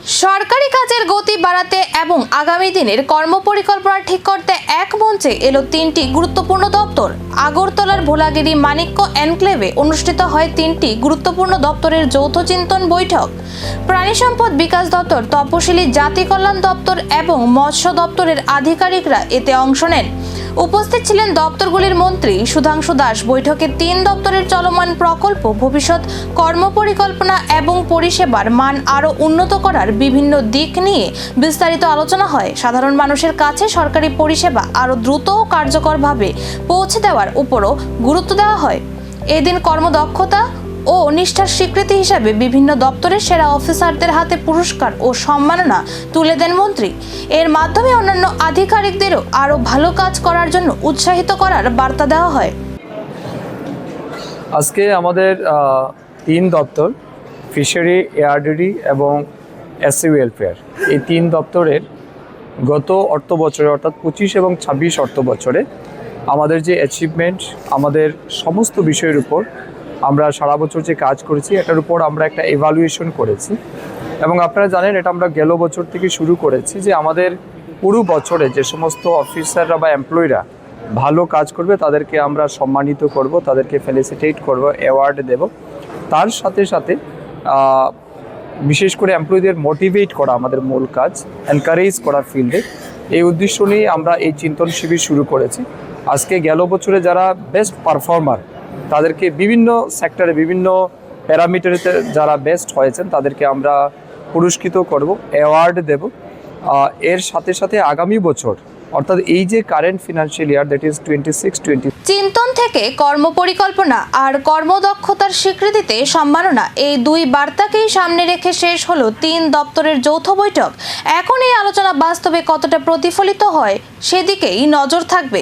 সরকারি কাজের গতি বাড়াতে এবং আগামী দিনের কর্মপরিকল্পনা ঠিক করতে এক মঞ্চে এলো তিনটি গুরুত্বপূর্ণ দপ্তর। আগরতলার ভোলাগিরি মানিক্য এনক্লেভে অনুষ্ঠিত হয় তিনটি গুরুত্বপূর্ণ দপ্তরের যৌথ চিন্তন বৈঠক। প্রাণী সম্পদ বিকাশ দপ্তর, তপশিলি জাতি কল্যাণ দপ্তর এবং মৎস্য দপ্তরের আধিকারিকরা এতে অংশ নেন। উপস্থিত ছিলেন দপ্তরগুলির মন্ত্রী সুধাংশু দাস। বৈঠকে তিন দপ্তরের চলমান প্রকল্প, ভবিষ্যৎ কর্মপরিকল্পনা এবং পরিষেবার মান আরও উন্নত করার বিভিন্ন দিক নিয়ে বিস্তারিত আলোচনা হয়। সাধারণ মানুষের কাছে সরকারি পরিষেবা আরও দ্রুত ও কার্যকরভাবে পৌঁছে দেওয়ার উপরও গুরুত্ব দেওয়া হয়। এদিন কর্মদক্ষতা ও নিষ্ঠার স্বীকৃতি হিসাবে বিভিন্ন দপ্তরের সেরা অফিসারদের হাতে পুরস্কার ও সম্মাননা তুলে দেন মন্ত্রী। এর মাধ্যমে অন্যান্য আধিকারিকদেরও আরও ভালো কাজ করার জন্য উৎসাহিত করার বার্তা দেওয়া হয়। আজকে আমাদের তিন দপ্তর, ফিশারি, এআরডিডি এবং এসসি ওয়েলফেয়ার, এই তিন দপ্তরের গত অর্থ বছরে অর্থাৎ 25 এবং 26 অর্থ বছরে আমাদের যে অ্যাচিভমেন্ট, আমাদের সমস্ত বিষয়ের উপর আমরা সারা বছর যে কাজ করেছি এটার উপর আমরা একটা এভালুয়েশন করেছি। এবং আপনারা জানেন এটা আমরা গেল বছর থেকে শুরু করেছি যে আমাদের পুরো বছরে যে সমস্ত অফিসাররা বা এমপ্লয়িরা ভালো কাজ করবে তাদেরকে আমরা সম্মানিত করব, তাদেরকে ফেলিসিটেট করব, অ্যাওয়ার্ড দেব। তার সাথে সাথে বিশেষ করে এমপ্লয়িদের মোটিভেট করা আমাদের মূল কাজ, এনকারেজ করা ফিল্ডে। এই উদ্দেশ্য নিয়ে আমরা এই চিন্তন শিবির শুরু করেছি। আজকে গেল বছরে যারা বেস্ট পারফর্মার তাদেরকে বিভিন্ন সেক্টরে, বিভিন্ন প্যারামিটারেতে যারা বেস্ট হয়েছেন তাদেরকে আমরা পুরস্কৃত করব, অ্যাওয়ার্ড দেব। এর সাথে সাথে আগামী বছর অর্থাৎ এই যে current financial year, that is 26-20, চিন্তন থেকে কর্মপরিকল্পনা আর কর্মদক্ষতার স্বীকৃতিতে সম্মাননা, এই দুই বার্তাকেই সামনে রেখে শেষ হলো তিন দপ্তরের যৌথ বৈঠক। এখন এই আলোচনা বাস্তবে কতটা প্রতিফলিত হয় সেদিকেই নজর থাকবে।